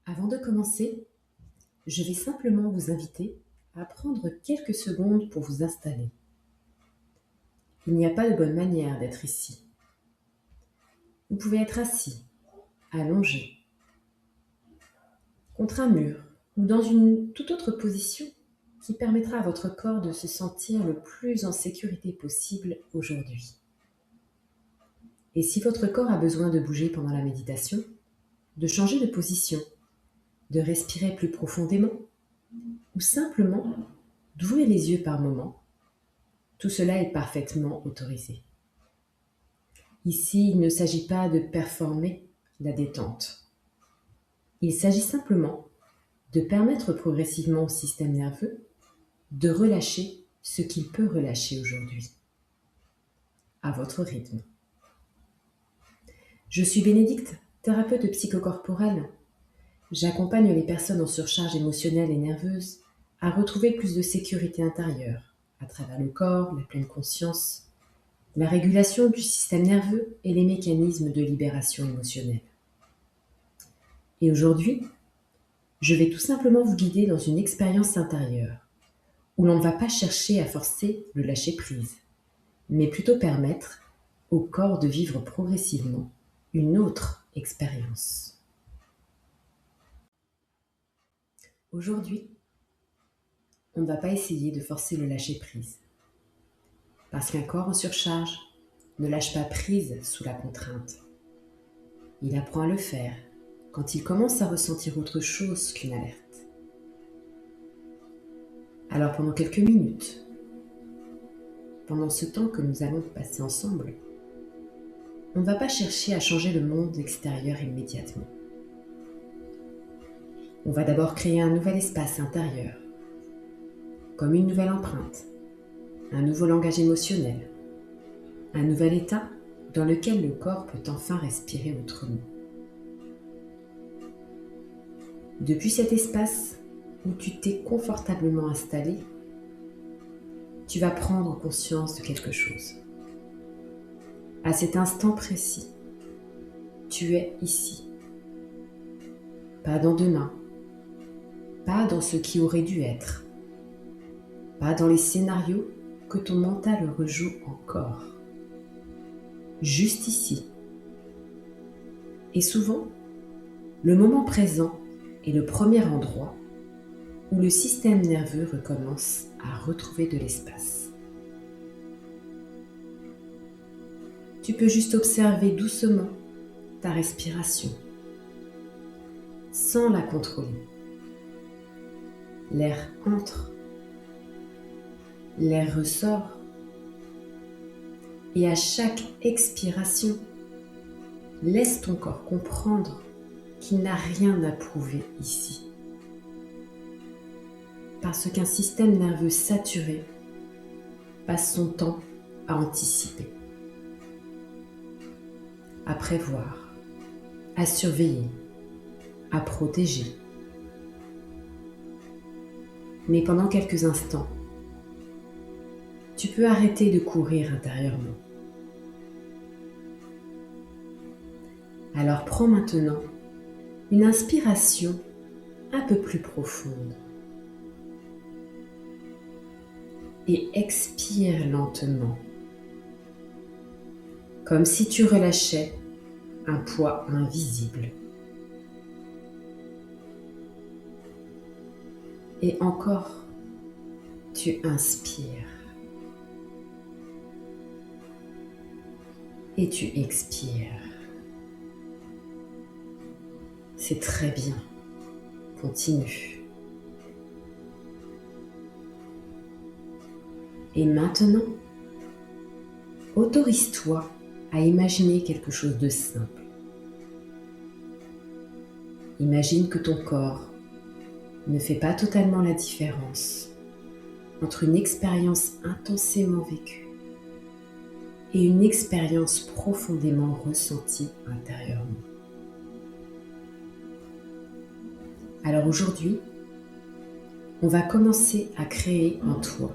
Avant de commencer, je vais simplement vous inviter à prendre quelques secondes pour vous installer. Il n'y a pas de bonne manière d'être ici. Vous pouvez être assis, allongé, contre un mur ou dans une toute autre position qui permettra à votre corps de se sentir le plus en sécurité possible aujourd'hui. Et si votre corps a besoin de bouger pendant la méditation, de changer de position, de respirer plus profondément ou simplement d'ouvrir les yeux par moments, tout cela est parfaitement autorisé. Ici, il ne s'agit pas de performer la détente. Il s'agit simplement de permettre progressivement au système nerveux de relâcher ce qu'il peut relâcher aujourd'hui, à votre rythme. Je suis Bénédicte, thérapeute psychocorporelle. J'accompagne les personnes en surcharge émotionnelle et nerveuse à retrouver plus de sécurité intérieure à travers le corps, la pleine conscience, la régulation du système nerveux et les mécanismes de libération émotionnelle. Et aujourd'hui, je vais tout simplement vous guider dans une expérience intérieure où l'on ne va pas chercher à forcer le lâcher-prise, mais plutôt permettre au corps de vivre progressivement une autre expérience. Aujourd'hui, on ne va pas essayer de forcer le lâcher-prise, parce qu'un corps en surcharge ne lâche pas prise sous la contrainte. Il apprend à le faire quand il commence à ressentir autre chose qu'une alerte. Alors pendant quelques minutes, pendant ce temps que nous allons passer ensemble, on ne va pas chercher à changer le monde extérieur immédiatement. On va d'abord créer un nouvel espace intérieur, comme une nouvelle empreinte, un nouveau langage émotionnel, un nouvel état dans lequel le corps peut enfin respirer autrement. Depuis cet espace où tu t'es confortablement installé, tu vas prendre conscience de quelque chose. À cet instant précis, tu es ici. Pas dans demain, pas dans ce qui aurait dû être, pas dans les scénarios que ton mental rejoue encore. Juste ici. Et souvent, le moment présent est le premier endroit où le système nerveux recommence à retrouver de l'espace. Tu peux juste observer doucement ta respiration, sans la contrôler. L'air entre, l'air ressort, et à chaque expiration, laisse ton corps comprendre qu'il n'a rien à prouver ici. Parce qu'un système nerveux saturé passe son temps à anticiper, à prévoir, à surveiller, à protéger. Mais pendant quelques instants, tu peux arrêter de courir intérieurement. Alors prends maintenant une inspiration un peu plus profonde et expire lentement, comme si tu relâchais un poids invisible. Et encore, tu inspires et tu expires. C'est très bien. Continue. Et maintenant, autorise-toi à imaginer quelque chose de simple. Imagine que ton corps ne fait pas totalement la différence entre une expérience intensément vécue et une expérience profondément ressentie intérieurement. Alors aujourd'hui, on va commencer à créer en toi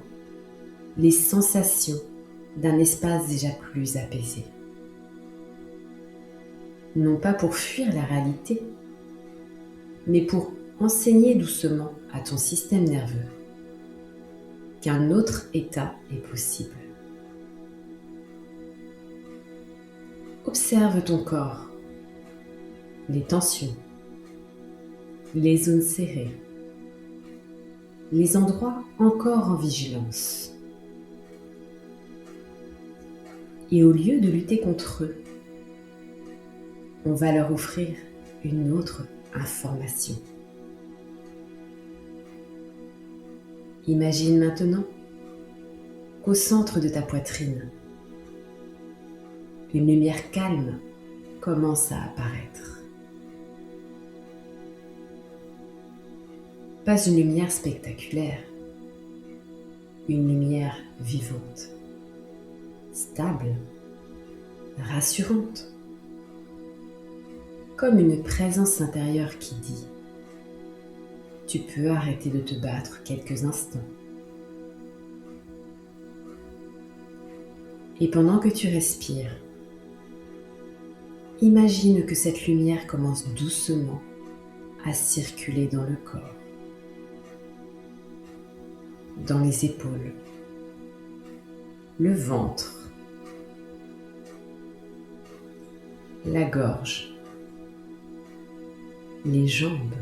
les sensations d'un espace déjà plus apaisé. Non pas pour fuir la réalité, mais pour enseigner doucement à ton système nerveux qu'un autre état est possible. Observe ton corps, les tensions, les zones serrées, les endroits encore en vigilance. Et au lieu de lutter contre eux, on va leur offrir une autre information. Imagine maintenant qu'au centre de ta poitrine, une lumière calme commence à apparaître. Pas une lumière spectaculaire, une lumière vivante, stable, rassurante, comme une présence intérieure qui dit « Tu peux arrêter de te battre quelques instants ». Et pendant que tu respires, imagine que cette lumière commence doucement à circuler dans le corps, dans les épaules, le ventre, la gorge, les jambes,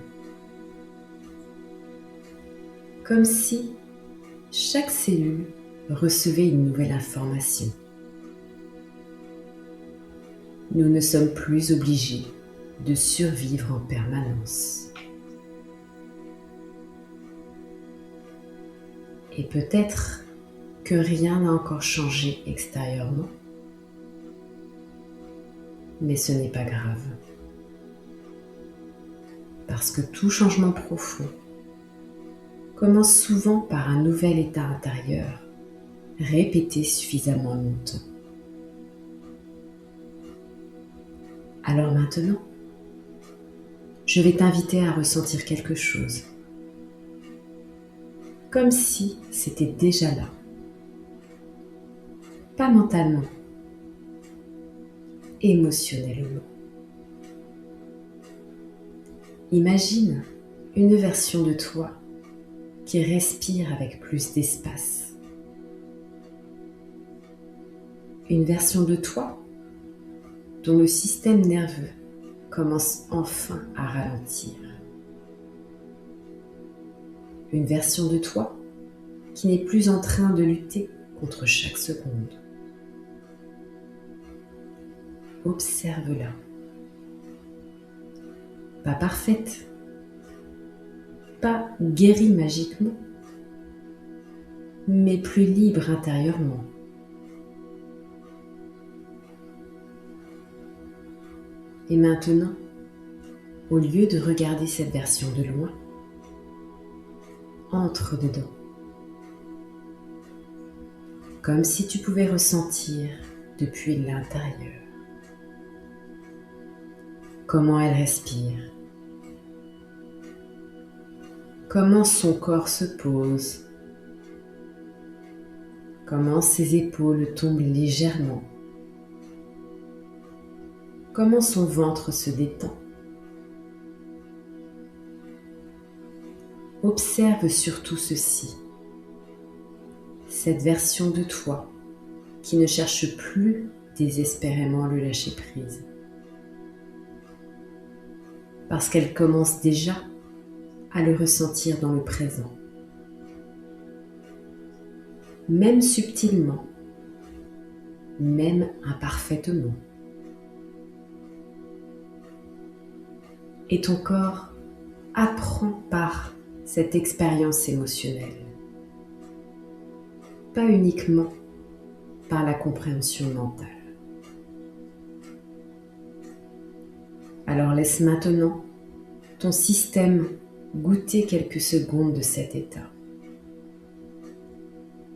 comme si chaque cellule recevait une nouvelle information. Nous ne sommes plus obligés de survivre en permanence. Et peut-être que rien n'a encore changé extérieurement, mais ce n'est pas grave. Parce que tout changement profond commence souvent par un nouvel état intérieur, répété suffisamment longtemps. Alors maintenant, je vais t'inviter à ressentir quelque chose, comme si c'était déjà là. Pas mentalement, émotionnellement. Imagine une version de toi qui respire avec plus d'espace. Une version de toi dont le système nerveux commence enfin à ralentir. Une version de toi qui n'est plus en train de lutter contre chaque seconde. Observe-la. Pas parfaite, pas guérie magiquement, mais plus libre intérieurement. Et maintenant, au lieu de regarder cette version de loin, entre dedans. Comme si tu pouvais ressentir depuis l'intérieur. Comment elle respire. Comment son corps se pose. Comment ses épaules tombent légèrement. Comment son ventre se détend. Observe surtout ceci, cette version de toi qui ne cherche plus désespérément le lâcher-prise. Parce qu'elle commence déjà à le ressentir dans le présent. Même subtilement, même imparfaitement. Et ton corps apprend par cette expérience émotionnelle, pas uniquement par la compréhension mentale. Alors laisse maintenant ton système goûter quelques secondes de cet état,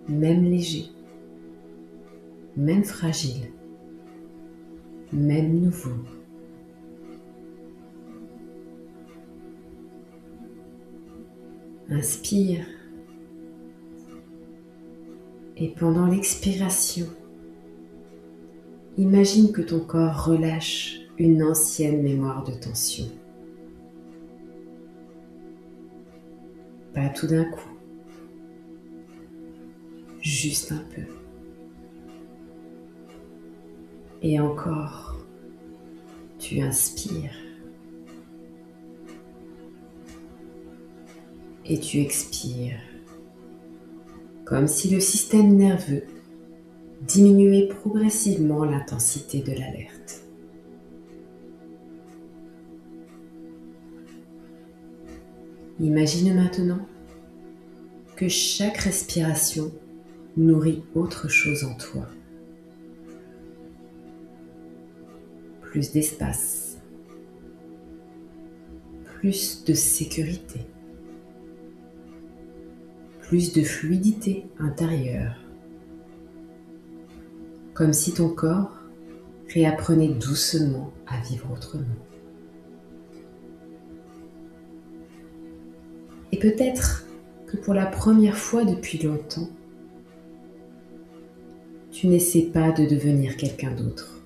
même léger, même fragile, même nouveau. Inspire et pendant l'expiration, imagine que ton corps relâche une ancienne mémoire de tension. pas tout d'un coup, juste un peu. Et encore, tu inspires et tu expires, comme si le système nerveux diminuait progressivement l'intensité de l'alerte. Imagine maintenant que chaque respiration nourrit autre chose en toi. Plus d'espace, plus de sécurité, plus de fluidité intérieure, comme si ton corps réapprenait doucement à vivre autrement. Et peut-être que pour la première fois depuis longtemps, tu n'essaies pas de devenir quelqu'un d'autre.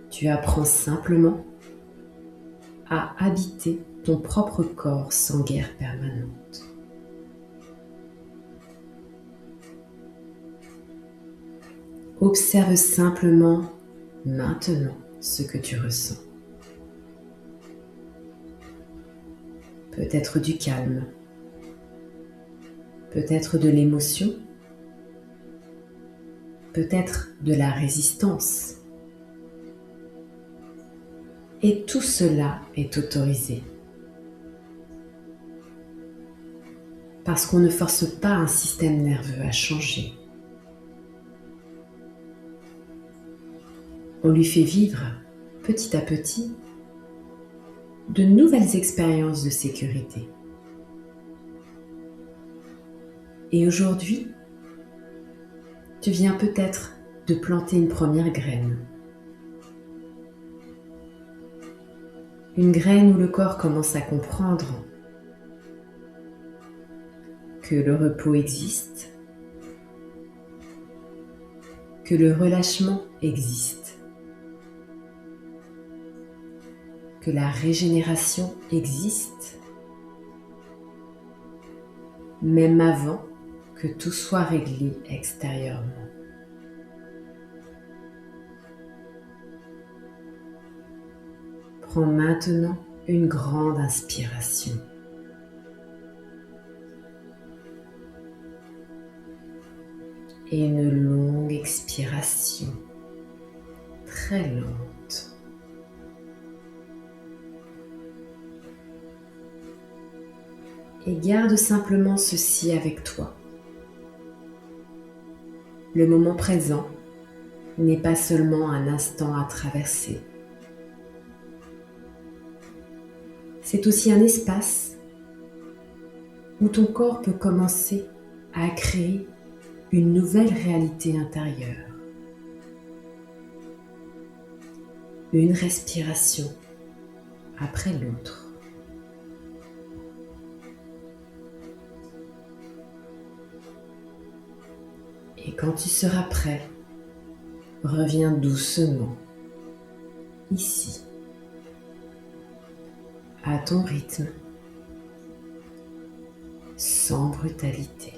Tu apprends simplement à habiter ton propre corps sans guerre permanente. Observe simplement maintenant ce que tu ressens. Peut-être du calme, peut-être de l'émotion, peut-être de la résistance. Et tout cela est autorisé. Parce qu'on ne force pas un système nerveux à changer. On lui fait vivre, petit à petit, de nouvelles expériences de sécurité. Et aujourd'hui, tu viens peut-être de planter une première graine. Une graine où le corps commence à comprendre que le repos existe, que le relâchement existe, que la régénération existe, même avant que tout soit réglé extérieurement. Prends maintenant une grande inspiration. Et une longue expiration, très lente. Et garde simplement ceci avec toi. Le moment présent n'est pas seulement un instant à traverser. C'est aussi un espace où ton corps peut commencer à créer une nouvelle réalité intérieure. Une respiration après l'autre. Et quand tu seras prêt, reviens doucement, ici, à ton rythme, sans brutalité.